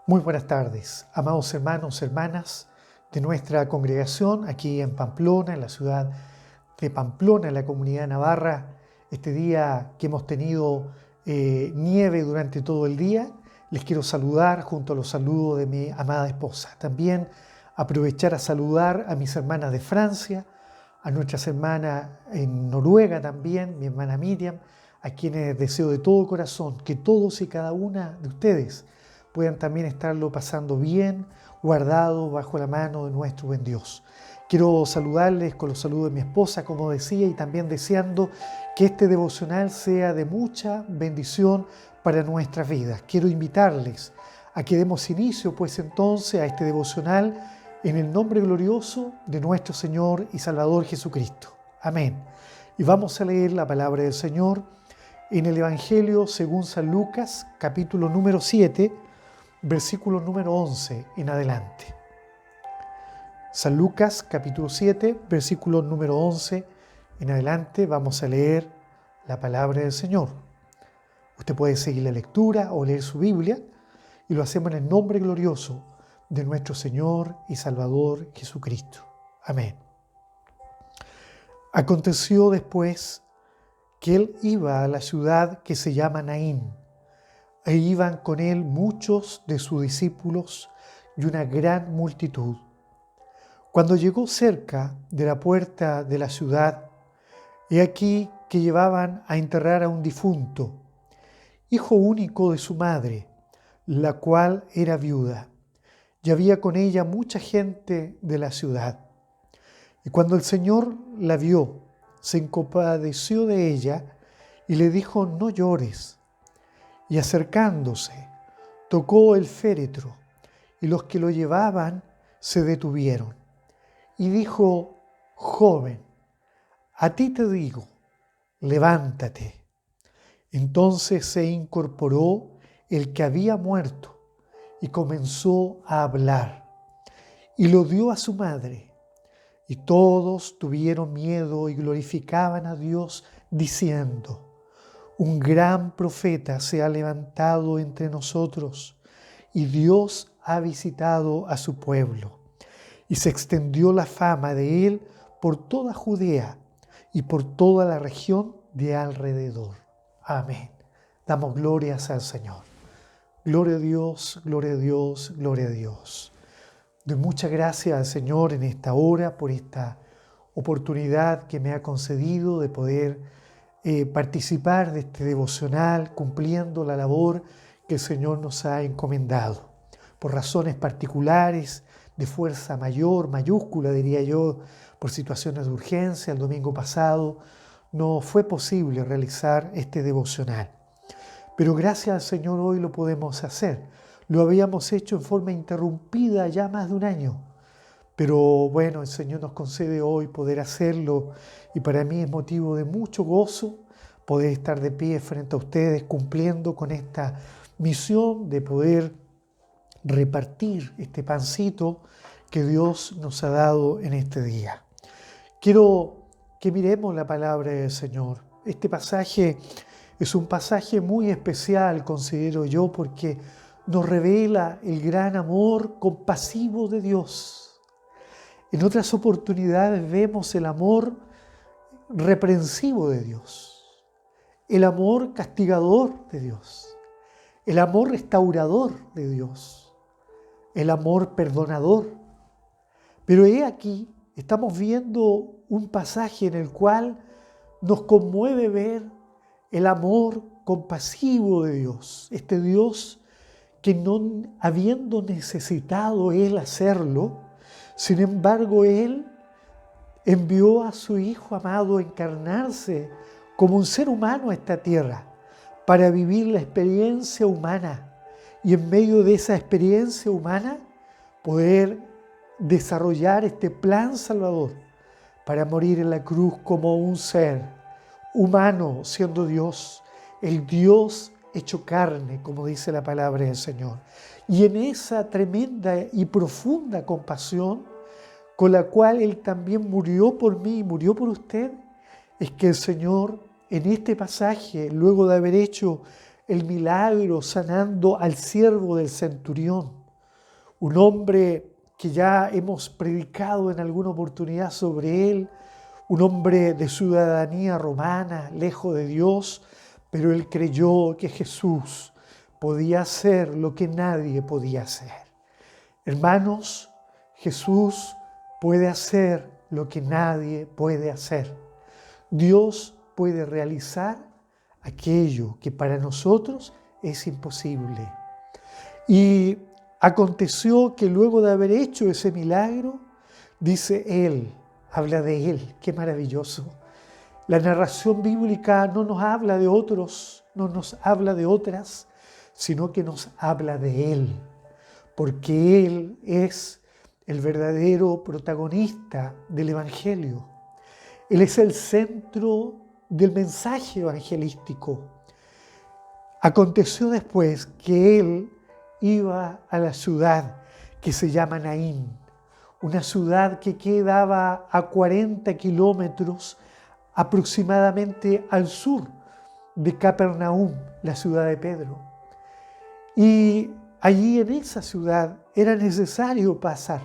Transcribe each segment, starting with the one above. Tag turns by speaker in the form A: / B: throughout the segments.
A: Muy buenas tardes, amados hermanos, hermanas de nuestra congregación aquí en Pamplona, en la ciudad de Pamplona, en la comunidad de Navarra. Este día que hemos tenido nieve durante todo el día, les quiero saludar junto a los saludos de mi amada esposa. También aprovechar a saludar a mis hermanas de Francia, a nuestras hermanas en Noruega también, mi hermana Miriam, a quienes deseo de todo corazón que todos y cada una de ustedes puedan también estarlo pasando bien, guardado bajo la mano de nuestro buen Dios. Quiero saludarles con los saludos de mi esposa, como decía, y también deseando que este devocional sea de mucha bendición para nuestras vidas. Quiero invitarles a que demos inicio, pues entonces, a este devocional en el nombre glorioso de nuestro Señor y Salvador Jesucristo. Amén. Y vamos a leer la palabra del Señor en el Evangelio según San Lucas, capítulo número 7, versículo número 11 en adelante. San Lucas, capítulo 7, versículo número 11 en adelante, vamos a leer la palabra del Señor. Usted puede seguir la lectura o leer su Biblia, y lo hacemos en el nombre glorioso de nuestro Señor y Salvador Jesucristo. Amén. Aconteció después que él iba a la ciudad que se llama Naín, e iban con él muchos de sus discípulos y una gran multitud. Cuando llegó cerca de la puerta de la ciudad, he aquí que llevaban a enterrar a un difunto, hijo único de su madre, la cual era viuda, y había con ella mucha gente de la ciudad. Y cuando el Señor la vio, se compadeció de ella y le dijo: no llores. Y acercándose, tocó el féretro, y los que lo llevaban se detuvieron. Y dijo: joven, a ti te digo, levántate. Entonces se incorporó el que había muerto y comenzó a hablar, y lo dio a su madre. Y todos tuvieron miedo y glorificaban a Dios, diciendo: un gran profeta se ha levantado entre nosotros, y Dios ha visitado a su pueblo. Y se extendió la fama de él por toda Judea y por toda la región de alrededor. Amén. Damos glorias al Señor. Gloria a Dios, gloria a Dios, gloria a Dios. Doy muchas gracias al Señor en esta hora por esta oportunidad que me ha concedido de poder participar de este devocional, cumpliendo la labor que el Señor nos ha encomendado. Por razones particulares, de fuerza mayor, mayúscula diría yo, por situaciones de urgencia, el domingo pasado no fue posible realizar este devocional. Pero gracias al Señor hoy lo podemos hacer. Lo habíamos hecho en forma interrumpida ya más de un año. Pero bueno, el Señor nos concede hoy poder hacerlo, y para mí es motivo de mucho gozo poder estar de pie frente a ustedes cumpliendo con esta misión de poder repartir este pancito que Dios nos ha dado en este día. Quiero que miremos la palabra del Señor. Este pasaje es un pasaje muy especial, considero yo, porque nos revela el gran amor compasivo de Dios. En otras oportunidades vemos el amor reprensivo de Dios, el amor castigador de Dios, el amor restaurador de Dios, el amor perdonador. Pero he aquí, estamos viendo un pasaje en el cual nos conmueve ver el amor compasivo de Dios, este Dios que no habiendo necesitado Él hacerlo, sin embargo, Él envió a su Hijo amado a encarnarse como un ser humano a esta tierra para vivir la experiencia humana, y en medio de esa experiencia humana poder desarrollar este plan salvador para morir en la cruz como un ser humano, siendo Dios, el Dios hecho carne, como dice la palabra del Señor. Y en esa tremenda y profunda compasión con la cual Él también murió por mí y murió por usted, es que el Señor en este pasaje, luego de haber hecho el milagro sanando al siervo del centurión, un hombre que ya hemos predicado en alguna oportunidad sobre él, un hombre de ciudadanía romana, lejos de Dios, pero él creyó que Jesús podía hacer lo que nadie podía hacer. Hermanos, Jesús puede hacer lo que nadie puede hacer. Dios puede realizar aquello que para nosotros es imposible. Y aconteció que luego de haber hecho ese milagro, dice él, habla de él, qué maravilloso. La narración bíblica no nos habla de otros, no nos habla de otras, sino que nos habla de él, porque él es el verdadero protagonista del Evangelio. Él es el centro del mensaje evangelístico. Aconteció después que él iba a la ciudad que se llama Naín, una ciudad que quedaba a 40 kilómetros aproximadamente al sur de Capernaum, la ciudad de Pedro. Y allí en esa ciudad era necesario pasar.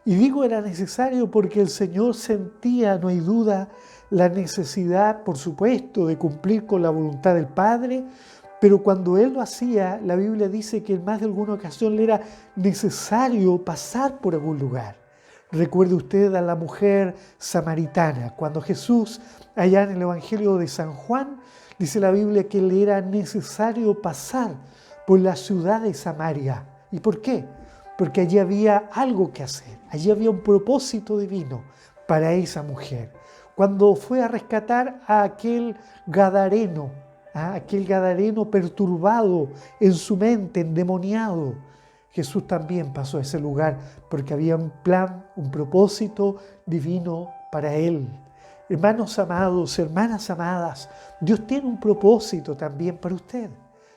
A: Y digo era necesario porque el Señor sentía, no hay duda, la necesidad, por supuesto, de cumplir con la voluntad del Padre, pero cuando Él lo hacía, la Biblia dice que en más de alguna ocasión le era necesario pasar por algún lugar. Recuerde usted a la mujer samaritana, cuando Jesús, allá en el Evangelio de San Juan, dice la Biblia que le era necesario pasar por la ciudad de Samaria. ¿Y por qué? Porque allí había algo que hacer, allí había un propósito divino para esa mujer. Cuando fue a rescatar a aquel gadareno perturbado en su mente, endemoniado, Jesús también pasó a ese lugar porque había un plan, un propósito divino para él. Hermanos amados, hermanas amadas, Dios tiene un propósito también para usted.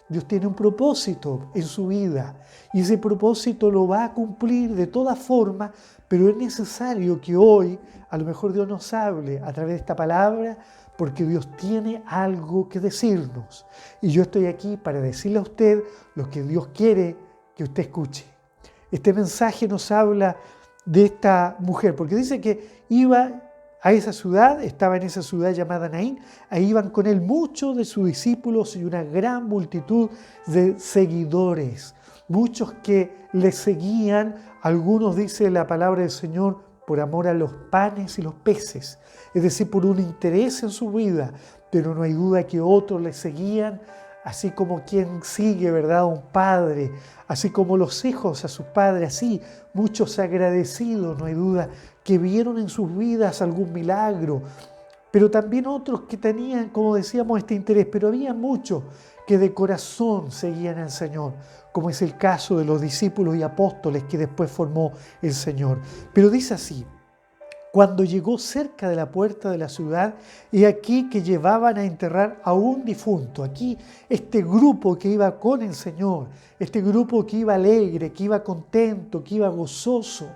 A: Dios tiene un propósito en su vida y ese propósito lo va a cumplir de todas formas, pero es necesario que hoy a lo mejor Dios nos hable a través de esta palabra porque Dios tiene algo que decirnos. Y yo estoy aquí para decirle a usted lo que Dios quiere que usted escuche. Este mensaje nos habla de esta mujer, porque dice que iba a esa ciudad, estaba en esa ciudad llamada Naín, ahí iban con él muchos de sus discípulos y una gran multitud de seguidores, muchos que le seguían, algunos dice la palabra del Señor, por amor a los panes y los peces, es decir, por un interés en su vida, pero no hay duda que otros le seguían, así como quien sigue, ¿verdad?, a un padre, así como los hijos a sus padres, así muchos agradecidos, no hay duda, que vieron en sus vidas algún milagro, pero también otros que tenían, como decíamos, este interés, pero había muchos que de corazón seguían al Señor, como es el caso de los discípulos y apóstoles que después formó el Señor. Pero dice así: cuando llegó cerca de la puerta de la ciudad, y aquí que llevaban a enterrar a un difunto. Aquí este grupo que iba con el Señor, este grupo que iba alegre, que iba contento, que iba gozoso,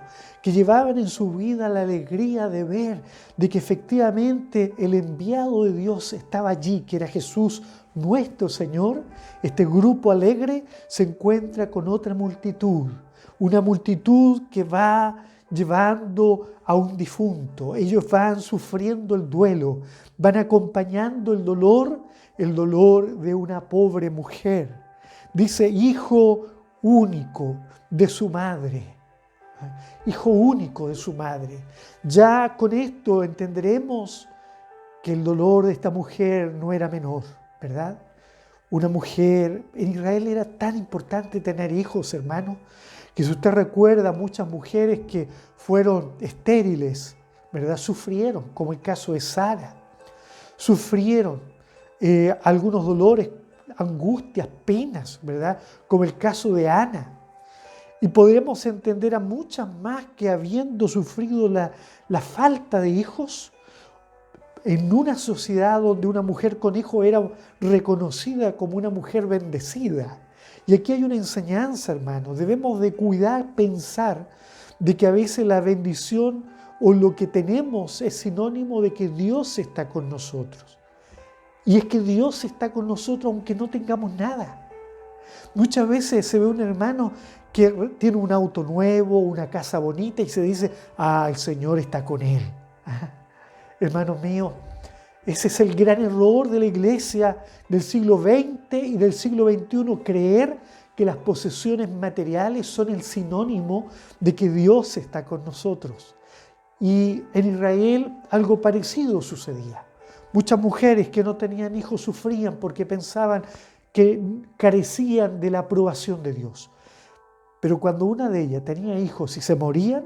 A: que llevaban en su vida la alegría de ver de que efectivamente el enviado de Dios estaba allí, que era Jesús nuestro Señor. Este grupo alegre se encuentra con otra multitud, una multitud que va llevando a un difunto. Ellos van sufriendo el duelo, van acompañando el dolor de una pobre mujer. Dice hijo único de su madre. Hijo único de su madre. Ya con esto entenderemos que el dolor de esta mujer no era menor, ¿verdad? Una mujer, en Israel era tan importante tener hijos, hermanos, que si usted recuerda, muchas mujeres que fueron estériles, ¿verdad?, sufrieron, como el caso de Sara, sufrieron algunos dolores, angustias, penas, ¿verdad?, como el caso de Ana. Y podríamos entender a muchas más que habiendo sufrido la falta de hijos, en una sociedad donde una mujer con hijos era reconocida como una mujer bendecida. Y aquí hay una enseñanza, hermanos. Debemos de cuidar, pensar de que a veces la bendición o lo que tenemos es sinónimo de que Dios está con nosotros. Y es que Dios está con nosotros aunque no tengamos nada. Muchas veces se ve un hermano que tiene un auto nuevo, una casa bonita y se dice, el Señor está con él. Hermanos míos, ese es el gran error de la iglesia del siglo XX y del siglo XXI, creer que las posesiones materiales son el sinónimo de que Dios está con nosotros. Y en Israel algo parecido sucedía. Muchas mujeres que no tenían hijos sufrían porque pensaban que carecían de la aprobación de Dios. Pero cuando una de ellas tenía hijos y se morían,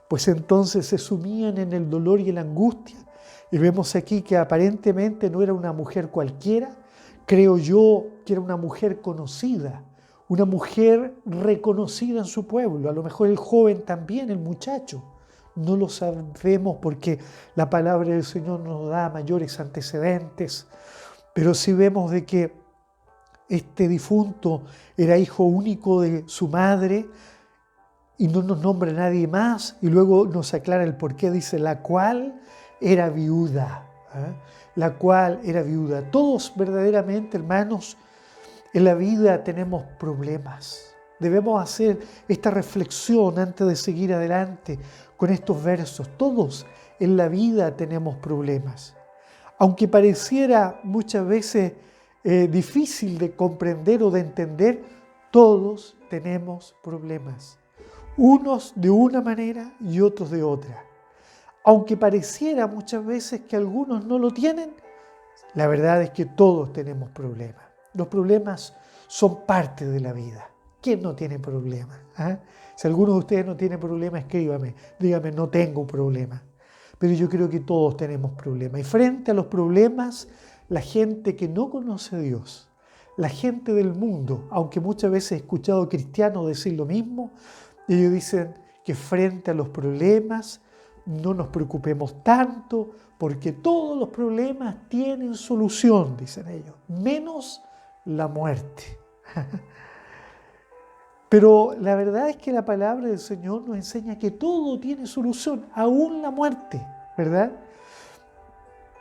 A: pues entonces se sumían en el dolor y en la angustia. Y vemos aquí que aparentemente no era una mujer cualquiera, creo yo que era una mujer conocida, una mujer reconocida en su pueblo, a lo mejor el joven también, el muchacho. No lo sabemos porque la palabra del Señor nos da mayores antecedentes, pero sí vemos de que este difunto era hijo único de su madre y no nos nombra a nadie más, y luego nos aclara el porqué, dice, la cual era viuda, la cual era viuda. Todos verdaderamente, hermanos, en la vida tenemos problemas. Debemos hacer esta reflexión antes de seguir adelante con estos versos. Todos en la vida tenemos problemas. Aunque pareciera muchas veces difícil de comprender o de entender, todos tenemos problemas. Unos de una manera y otros de otra. Aunque pareciera muchas veces que algunos no lo tienen, la verdad es que todos tenemos problemas. Los problemas son parte de la vida. ¿Quién no tiene problemas? Si alguno de ustedes no tiene problema, escríbame, dígame, no tengo problema. Pero yo creo que todos tenemos problemas. Y frente a los problemas, la gente que no conoce a Dios, la gente del mundo, aunque muchas veces he escuchado cristianos decir lo mismo, ellos dicen que frente a los problemas no nos preocupemos tanto porque todos los problemas tienen solución, dicen ellos, menos la muerte. Pero la verdad es que la palabra del Señor nos enseña que todo tiene solución, aún la muerte, ¿verdad?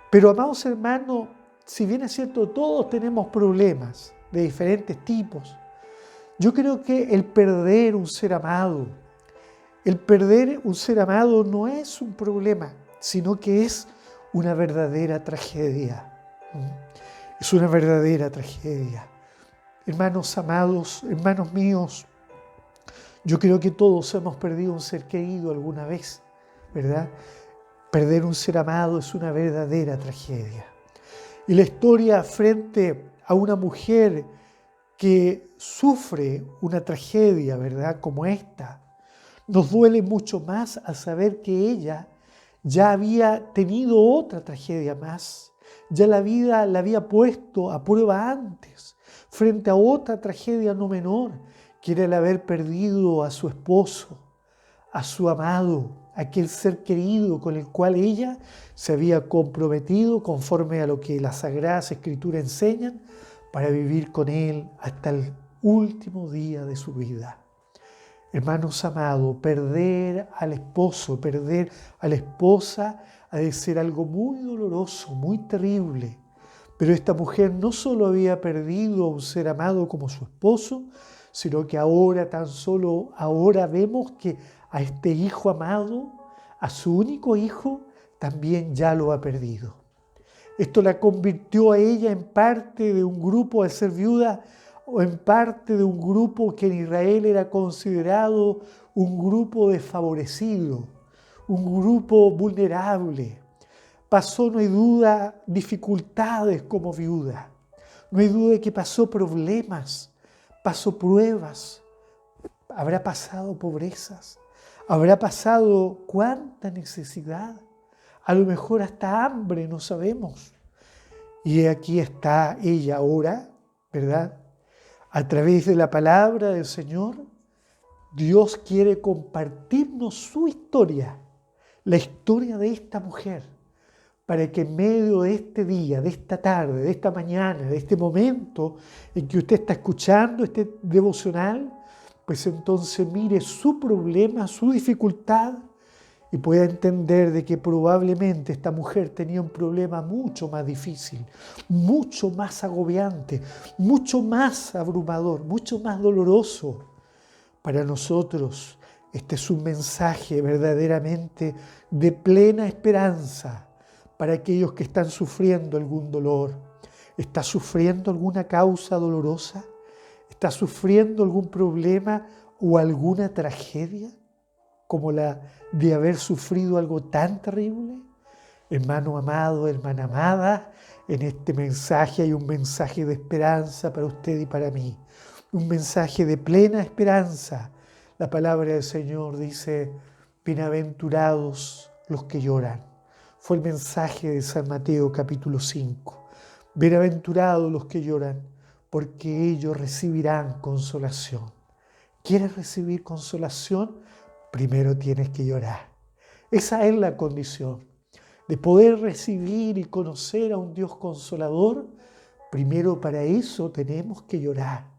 A: Pero, amados hermanos, si bien es cierto, todos tenemos problemas de diferentes tipos, yo creo que el perder un ser amado no es un problema, sino que es una verdadera tragedia. Es una verdadera tragedia. Hermanos amados, hermanos míos, yo creo que todos hemos perdido un ser querido alguna vez, ¿verdad? Perder un ser amado es una verdadera tragedia. Y la historia frente a una mujer que sufre una tragedia, ¿verdad?, como esta, nos duele mucho más al saber que ella ya había tenido otra tragedia más. Ya la vida la había puesto a prueba antes, frente a otra tragedia no menor, que era el haber perdido a su esposo, a su amado, aquel ser querido con el cual ella se había comprometido conforme a lo que las Sagradas Escrituras enseñan, para vivir con él hasta el último día de su vida. Hermanos amados, perder al esposo, perder a la esposa ha de ser algo muy doloroso, muy terrible. Pero esta mujer no solo había perdido a un ser amado como su esposo, sino que ahora, tan solo ahora vemos que a este hijo amado, a su único hijo, también ya lo ha perdido. Esto la convirtió a ella en parte de un grupo, al ser viuda, o en parte de un grupo que en Israel era considerado un grupo desfavorecido, un grupo vulnerable. Pasó, no hay duda, dificultades como viuda. No hay duda de que pasó problemas, pasó pruebas, habrá pasado pobrezas, habrá pasado cuánta necesidad, a lo mejor hasta hambre, no sabemos. Y aquí está ella ahora, ¿verdad? A través de la palabra del Señor, Dios quiere compartirnos su historia, la historia de esta mujer, para que en medio de este día, de esta tarde, de esta mañana, de este momento en que usted está escuchando este devocional, pues entonces mire su problema, su dificultad y pueda entender de que probablemente esta mujer tenía un problema mucho más difícil, mucho más agobiante, mucho más abrumador, mucho más doloroso. Para nosotros, este es un mensaje verdaderamente de plena esperanza para aquellos que están sufriendo algún dolor. ¿Estás sufriendo alguna causa dolorosa? ¿Estás sufriendo algún problema o alguna tragedia como la de haber sufrido algo tan terrible? Hermano amado, hermana amada, en este mensaje hay un mensaje de esperanza para usted y para mí. Un mensaje de plena esperanza. La palabra del Señor dice, bienaventurados los que lloran. Fue el mensaje de San Mateo capítulo 5. Bienaventurados los que lloran, porque ellos recibirán consolación. ¿Quieres recibir consolación? Primero tienes que llorar. Esa es la condición. De poder recibir y conocer a un Dios consolador, primero para eso tenemos que llorar.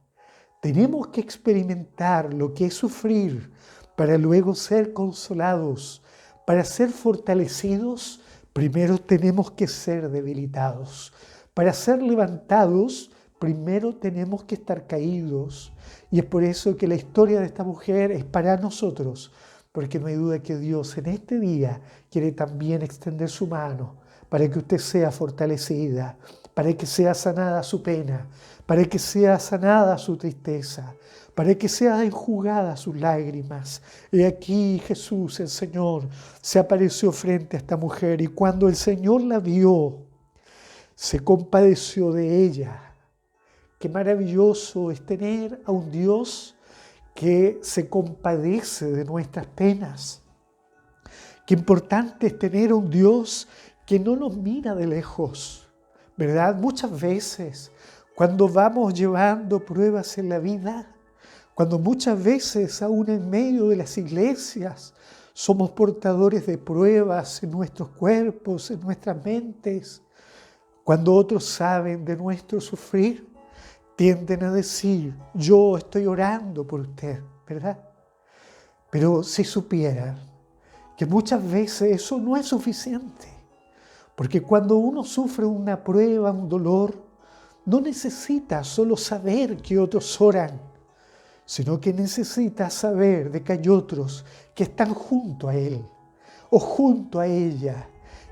A: Tenemos que experimentar lo que es sufrir para luego ser consolados. Para ser fortalecidos, primero tenemos que ser debilitados. Para ser levantados, primero tenemos que estar caídos. Y es por eso que la historia de esta mujer es para nosotros, porque no hay duda que Dios en este día quiere también extender su mano para que usted sea fortalecida, para que sea sanada su pena, para que sea sanada su tristeza, para que sea enjugada sus lágrimas. Y aquí Jesús, el Señor, se apareció frente a esta mujer y cuando el Señor la vio, se compadeció de ella. Qué maravilloso es tener a un Dios que se compadece de nuestras penas. Qué importante es tener a un Dios que no nos mira de lejos, ¿verdad? Muchas veces, cuando vamos llevando pruebas en la vida, cuando muchas veces, aún en medio de las iglesias, somos portadores de pruebas en nuestros cuerpos, en nuestras mentes, cuando otros saben de nuestro sufrir, tienden a decir, yo estoy orando por usted, ¿verdad? Pero si supieran que muchas veces eso no es suficiente, porque cuando uno sufre una prueba, un dolor, no necesita solo saber que otros oran, sino que necesita saber de que hay otros que están junto a él o junto a ella,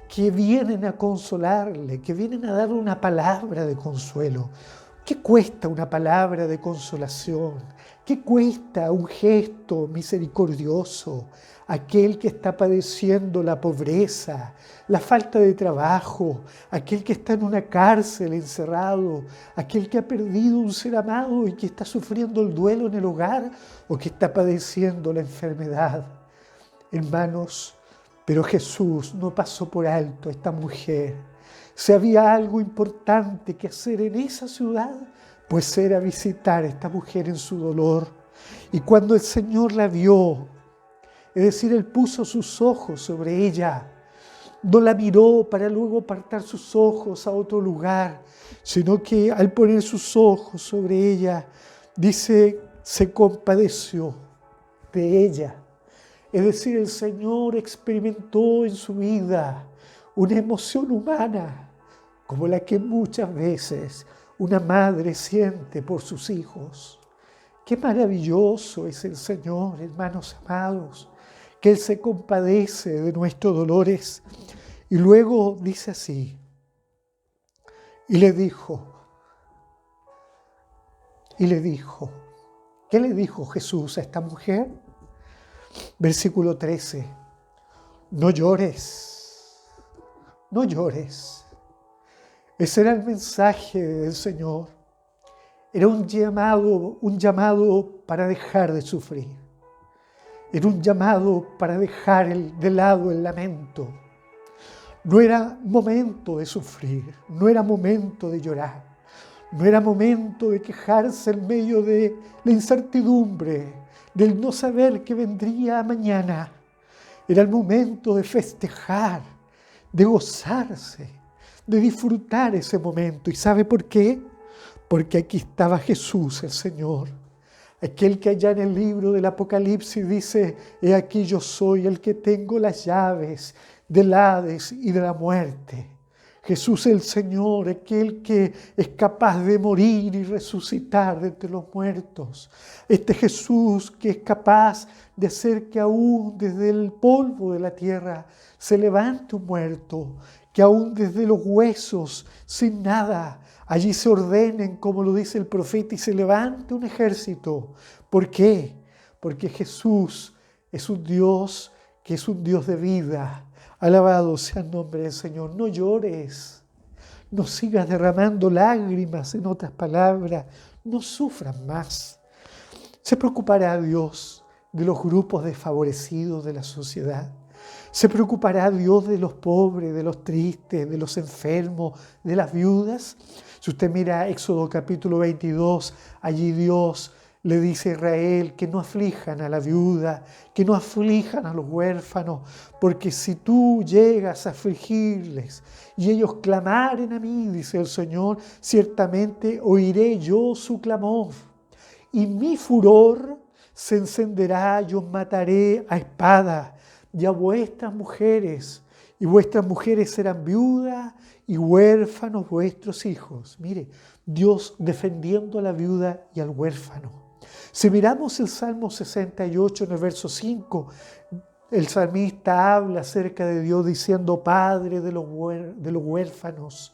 A: que vienen a consolarle, que vienen a darle una palabra de consuelo. ¿Qué cuesta una palabra de consolación? ¿Qué cuesta un gesto misericordioso? Aquel que está padeciendo la pobreza, la falta de trabajo, aquel que está en una cárcel encerrado, aquel que ha perdido un ser amado y que está sufriendo el duelo en el hogar o que está padeciendo la enfermedad. Hermanos, pero Jesús no pasó por alto a esta mujer. Si había algo importante que hacer en esa ciudad, pues era visitar a esta mujer en su dolor. Y cuando el Señor la vio, es decir, Él puso sus ojos sobre ella, no la miró para luego apartar sus ojos a otro lugar, sino que al poner sus ojos sobre ella, dice, se compadeció de ella. Es decir, el Señor experimentó en su vida una emoción humana, como la que muchas veces una madre siente por sus hijos. Qué maravilloso es el Señor, hermanos amados, que Él se compadece de nuestros dolores. Y luego dice así, y le dijo, ¿qué le dijo Jesús a esta mujer? Versículo 13, no llores, no llores. Ese era el mensaje del Señor. Era un llamado para dejar de sufrir. Era un llamado para dejar de lado el lamento. No era momento de sufrir, no era momento de llorar, no era momento de quejarse en medio de la incertidumbre, del no saber qué vendría mañana. Era el momento de festejar, de gozarse, de disfrutar ese momento. ¿Y sabe por qué? Porque aquí estaba Jesús, el Señor. Aquel que allá en el libro del Apocalipsis dice: he aquí yo soy el que tengo las llaves del Hades y de la muerte. Jesús el Señor, aquel que es capaz de morir y resucitar de entre los muertos. Este Jesús que es capaz de hacer que aún desde el polvo de la tierra se levante un muerto, que aún desde los huesos, sin nada, allí se ordenen, como lo dice el profeta, y se levante un ejército. ¿Por qué? Porque Jesús es un Dios que es un Dios de vida. Alabado sea el nombre del Señor. No llores, no sigas derramando lágrimas, en otras palabras, no sufras más. Se preocupará Dios de los grupos desfavorecidos de la sociedad. Se preocupará Dios de los pobres, de los tristes, de los enfermos, de las viudas. Si usted mira Éxodo capítulo 22, allí Dios le dice a Israel que no aflijan a la viuda, que no aflijan a los huérfanos, porque si tú llegas a afligirles y ellos clamaren a mí, dice el Señor, ciertamente oiré yo su clamor. Y mi furor se encenderá, yo mataré a espada y a vuestras mujeres, y vuestras mujeres serán viudas y huérfanos vuestros hijos. Mire, Dios defendiendo a la viuda y al huérfano. Si miramos el Salmo 68 en el verso 5, el salmista habla acerca de Dios diciendo: Padre de los huérfanos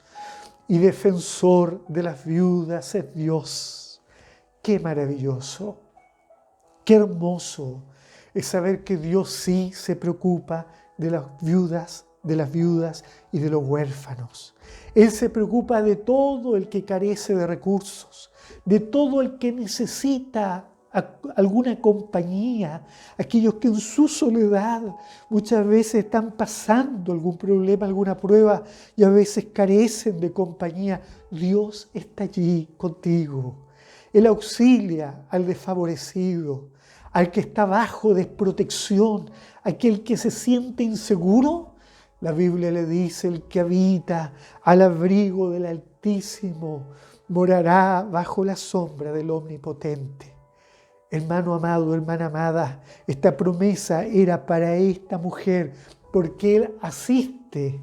A: y defensor de las viudas es Dios. ¡Qué maravilloso! ¡Qué hermoso es saber que Dios sí se preocupa de las viudas y de los huérfanos! Él se preocupa de todo el que carece de recursos, de todo el que necesita alguna compañía, aquellos que en su soledad muchas veces están pasando algún problema, alguna prueba y a veces carecen de compañía. Dios está allí contigo. Él auxilia al desfavorecido, al que está bajo desprotección, aquel que se siente inseguro. La Biblia le dice: el que habita al abrigo del Altísimo morará bajo la sombra del Omnipotente. Hermano amado, hermana amada, esta promesa era para esta mujer, porque Él asiste,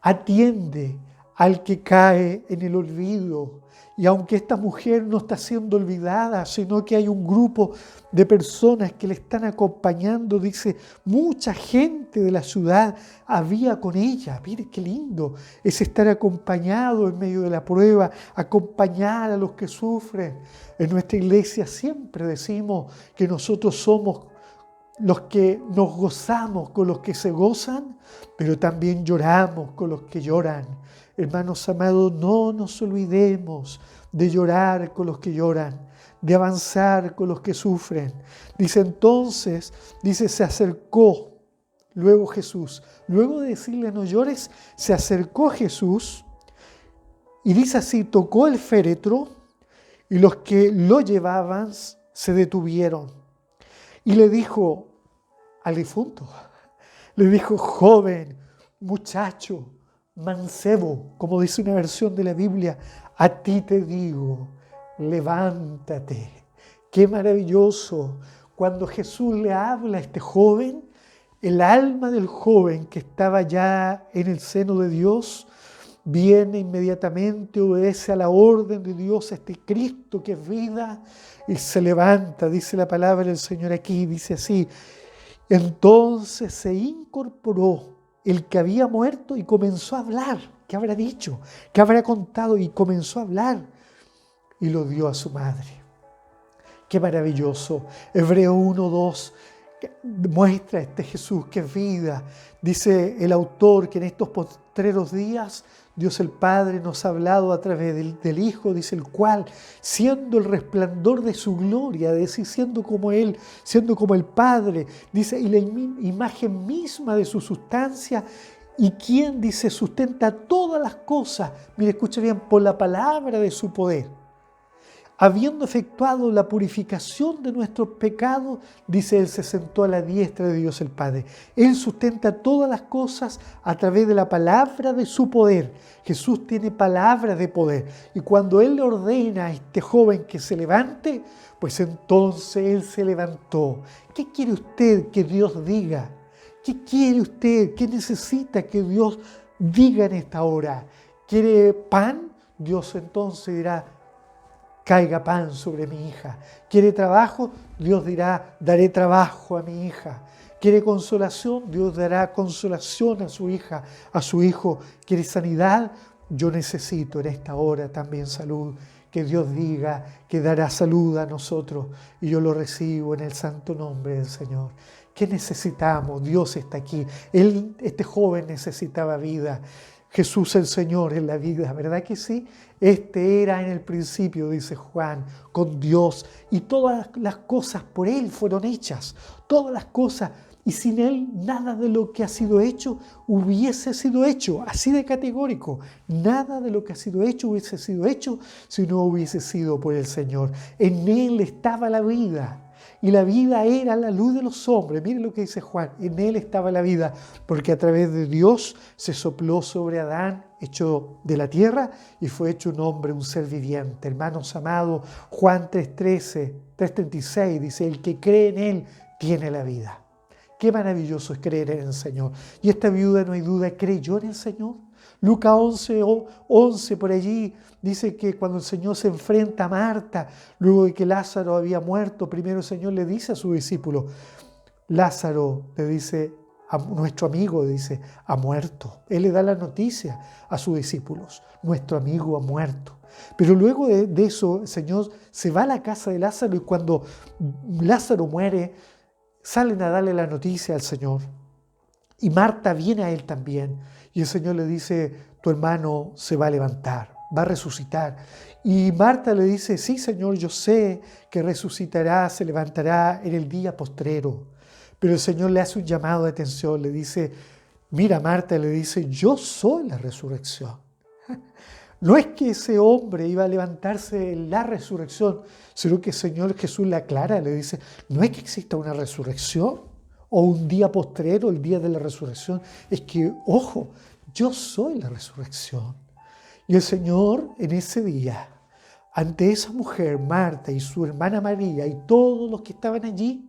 A: atiende al que cae en el olvido. Y aunque esta mujer no está siendo olvidada, sino que hay un grupo de personas que le están acompañando, dice, mucha gente de la ciudad había con ella. Mire qué lindo es estar acompañado en medio de la prueba, acompañar a los que sufren. En nuestra iglesia siempre decimos que nosotros somos los que nos gozamos con los que se gozan, pero también lloramos con los que lloran. Hermanos amados, no nos olvidemos de llorar con los que lloran, de avanzar con los que sufren. Dice entonces, se acercó luego Jesús. Luego de decirle no llores, se acercó Jesús y dice así, tocó el féretro y los que lo llevaban se detuvieron. Y le dijo al difunto, le dijo, joven, muchacho, mancebo, como dice una versión de la Biblia, a ti te digo, levántate. Qué maravilloso. Cuando Jesús le habla a este joven, el alma del joven que estaba ya en el seno de Dios, viene inmediatamente, obedece a la orden de Dios, a este Cristo que es vida, y se levanta, dice la palabra del Señor aquí, dice así, entonces se incorporó el que había muerto y comenzó a hablar. ¿Qué habrá dicho? ¿Qué habrá contado? Y comenzó a hablar y lo dio a su madre. Qué maravilloso. Hebreo 1:2 muestra a este Jesús que es vida. Dice el autor que en estos postreros días Dios el Padre nos ha hablado a través del Hijo, dice el cual, siendo el resplandor de su gloria, es decir, siendo como Él, siendo como el Padre, dice, y la imagen misma de su sustancia, y quien, dice, sustenta todas las cosas, mire, escucha bien, por la palabra de su poder. habiendo efectuado la purificación de nuestros pecados, dice Él, se sentó a la diestra de Dios el Padre. Él sustenta todas las cosas a través de la palabra de su poder. Jesús tiene palabra de poder. Y cuando Él le ordena a este joven que se levante, pues entonces Él se levantó. ¿Qué quiere usted que Dios diga? ¿Qué quiere usted? ¿Qué necesita que Dios diga en esta hora? ¿Quiere pan? Dios entonces dirá, caiga pan sobre mi hija. ¿Quiere trabajo? Dios dirá, daré trabajo a mi hija. ¿Quiere consolación? Dios dará consolación a su hija, a su hijo. ¿Quiere sanidad? Yo necesito en esta hora también salud. Que Dios diga que dará salud a nosotros y yo lo recibo en el santo nombre del Señor. ¿Qué necesitamos? Dios está aquí. Este joven necesitaba vida. Jesús el Señor es la vida, ¿verdad que sí? Este era en el principio, dice Juan, con Dios, y todas las cosas por Él fueron hechas, todas las cosas, y sin Él nada de lo que ha sido hecho hubiese sido hecho, así de categórico. Nada de lo que ha sido hecho hubiese sido hecho si no hubiese sido por el Señor. En Él estaba la vida. Y la vida era la luz de los hombres. Miren lo que dice Juan. En Él estaba la vida, porque a través de Dios se sopló sobre Adán, hecho de la tierra, y fue hecho un hombre, un ser viviente. Hermanos amados, Juan 3:13, 3:36 dice, el que cree en Él tiene la vida. Qué maravilloso es creer en el Señor. Y esta viuda, no hay duda, creyó en el Señor. Lucas 11 por allí dice que cuando el Señor se enfrenta a Marta, luego de que Lázaro había muerto, primero el Señor le dice a sus discípulos, Lázaro le dice, a nuestro amigo dice, ha muerto. Él le da la noticia a sus discípulos, nuestro amigo ha muerto. Pero luego de eso el Señor se va a la casa de Lázaro y cuando Lázaro muere, salen a darle la noticia al Señor. Y Marta viene a Él también. Y el Señor le dice, tu hermano se va a levantar, va a resucitar. Y Marta le dice, sí, Señor, yo sé que resucitará, se levantará en el día postrero. Pero el Señor le hace un llamado de atención, le dice, mira, Marta, le dice, yo soy la resurrección. No es que ese hombre iba a levantarse en la resurrección, sino que el Señor Jesús le aclara, le dice, no es que exista una resurrección o un día postrero, el día de la resurrección. Es que, ojo, yo soy la resurrección. Y el Señor en ese día, ante esa mujer, Marta y su hermana María y todos los que estaban allí,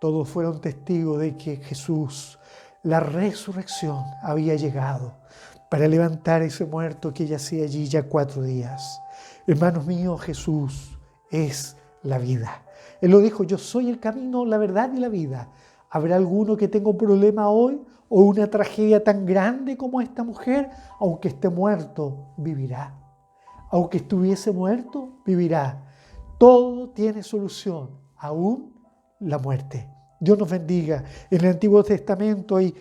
A: todos fueron testigos de que Jesús, la resurrección, había llegado para levantar a ese muerto que yacía allí ya 4 días. Hermanos míos, Jesús es la vida. Él lo dijo, yo soy el camino, la verdad y la vida. ¿Habrá alguno que tenga un problema hoy o una tragedia tan grande como esta mujer? Aunque esté muerto, vivirá. Aunque estuviese muerto, vivirá. Todo tiene solución, aún la muerte. Dios nos bendiga. En el Antiguo Testamento hay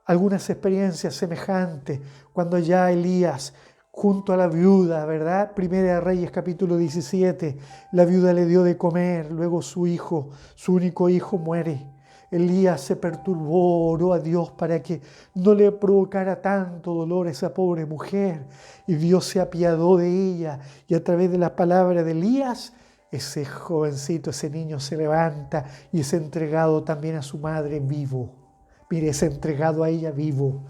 A: algunas experiencias semejantes, cuando ya Elías, junto a la viuda, ¿verdad? Primera de Reyes, capítulo 17, la viuda le dio de comer, luego su hijo, su único hijo, muere. Elías se perturbó, oró a Dios para que no le provocara tanto dolor a esa pobre mujer, y Dios se apiadó de ella, y a través de la palabra de Elías, ese jovencito, ese niño se levanta y es entregado también a su madre vivo. Mire, es entregado a ella vivo.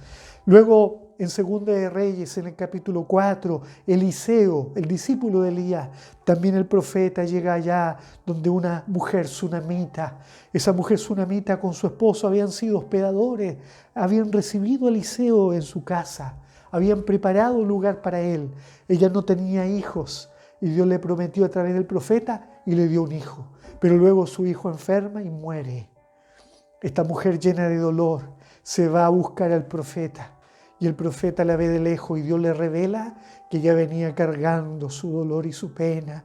A: Luego, en Segunda de Reyes, en el capítulo 4, Eliseo, el discípulo de Elías, también el profeta, llega allá donde una mujer sunamita. Esa mujer sunamita con su esposo habían sido hospedadores, habían recibido a Eliseo en su casa, habían preparado un lugar para él. Ella no tenía hijos y Dios le prometió a través del profeta y le dio un hijo. Pero luego su hijo enferma y muere. Esta mujer llena de dolor se va a buscar al profeta y el profeta la ve de lejos y Dios le revela que ella venía cargando su dolor y su pena.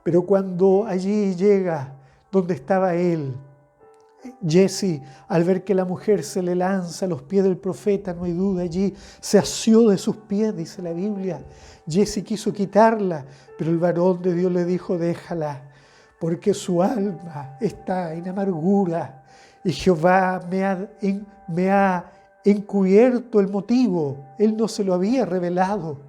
A: Pero cuando allí llega donde estaba él, Jesse, al ver que la mujer se le lanza a los pies del profeta, no hay duda, allí se asió de sus pies, dice la Biblia. Jesse quiso quitarla, pero el varón de Dios le dijo, déjala, porque su alma está en amargura. Y Jehová me ha encubierto el motivo. Él no se lo había revelado.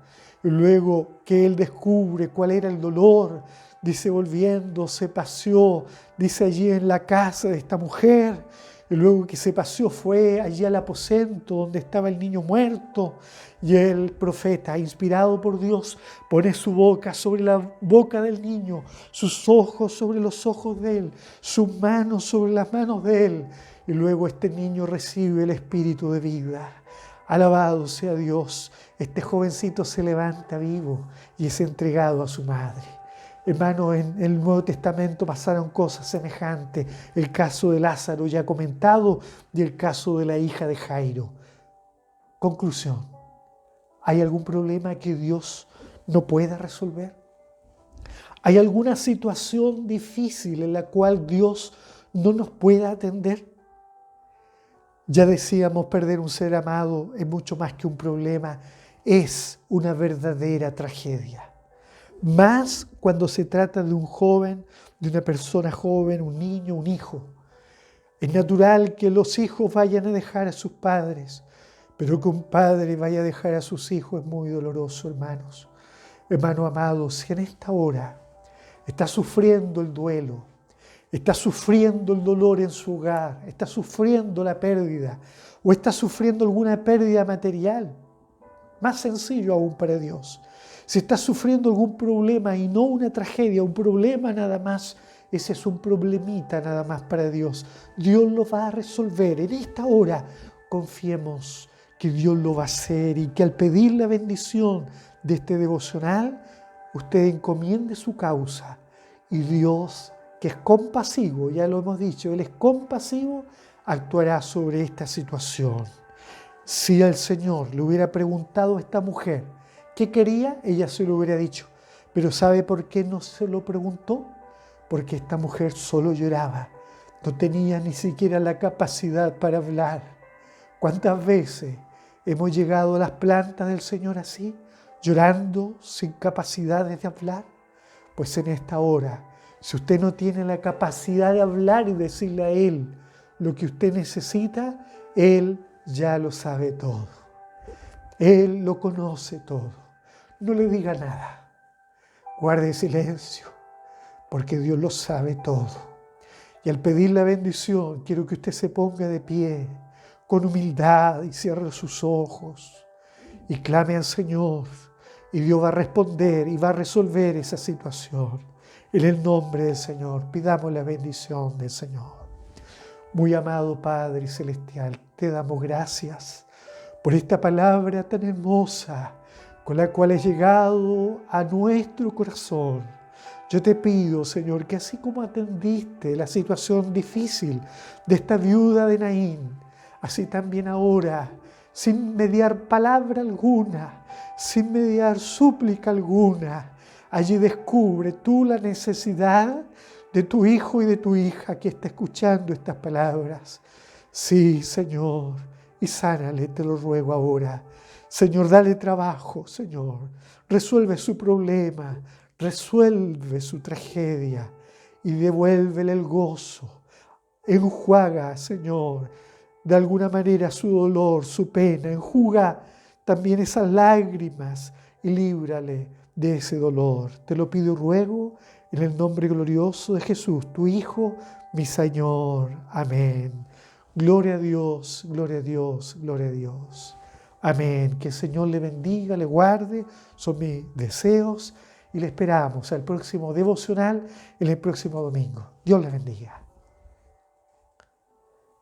A: Y luego que él descubre cuál era el dolor dice volviendo, se paseó, dice allí en la casa de esta mujer, y luego que se paseó fue allí al aposento donde estaba el niño muerto, y el profeta, inspirado por Dios, pone su boca sobre la boca del niño, sus ojos sobre los ojos de él, sus manos sobre las manos de él, y luego este niño recibe el espíritu de vida. Alabado sea Dios, este jovencito se levanta vivo y es entregado a su madre. Hermano, en el Nuevo Testamento pasaron cosas semejantes. El caso de Lázaro ya comentado y el caso de la hija de Jairo. Conclusión, ¿hay algún problema que Dios no pueda resolver? ¿Hay alguna situación difícil en la cual Dios no nos pueda atender? Ya decíamos, perder un ser amado es mucho más que un problema, es una verdadera tragedia. Más cuando se trata de un joven, de una persona joven, un niño, un hijo. Es natural que los hijos vayan a dejar a sus padres, pero que un padre vaya a dejar a sus hijos es muy doloroso, hermanos. Hermanos amados, si en esta hora está sufriendo el duelo, está sufriendo el dolor en su hogar, está sufriendo la pérdida o está sufriendo alguna pérdida material, más sencillo aún para Dios. Si está sufriendo algún problema y no una tragedia, un problema nada más, ese es un problemita nada más para Dios. Dios lo va a resolver. En esta hora confiemos que Dios lo va a hacer y que al pedir la bendición de este devocional, usted encomiende su causa y Dios, que es compasivo, ya lo hemos dicho, Él es compasivo, actuará sobre esta situación. Si al Señor le hubiera preguntado a esta mujer qué quería, ella se lo hubiera dicho. Pero ¿sabe por qué no se lo preguntó? Porque esta mujer solo lloraba. No tenía ni siquiera la capacidad para hablar. ¿Cuántas veces hemos llegado a las plantas del Señor así, llorando sin capacidades de hablar? Pues en esta hora, si usted no tiene la capacidad de hablar y decirle a Él lo que usted necesita, Él ya lo sabe todo. Él lo conoce todo. No le diga nada. Guarde silencio, porque Dios lo sabe todo. Y al pedir la bendición, quiero que usted se ponga de pie con humildad y cierre sus ojos y clame al Señor. Y Dios va a responder y va a resolver esa situación. En el nombre del Señor, pidamos la bendición del Señor. Muy amado Padre Celestial, te damos gracias por esta palabra tan hermosa con la cual has llegado a nuestro corazón. Yo te pido, Señor, que así como atendiste la situación difícil de esta viuda de Naín, así también ahora, sin mediar palabra alguna, sin mediar súplica alguna, allí descubre tú la necesidad de tu hijo y de tu hija que está escuchando estas palabras. Sí, Señor, y sánale, te lo ruego ahora. Señor, dale trabajo, Señor. Resuelve su problema, resuelve su tragedia y devuélvele el gozo. Enjuaga, Señor, de alguna manera su dolor, su pena. Enjuga también esas lágrimas y líbrale de ese dolor. Te lo pido y ruego en el nombre glorioso de Jesús, tu Hijo, mi Señor. Amén. Gloria a Dios, gloria a Dios, gloria a Dios. Amén. Que el Señor le bendiga, le guarde. Son mis deseos y le esperamos al próximo devocional en el próximo domingo. Dios le bendiga.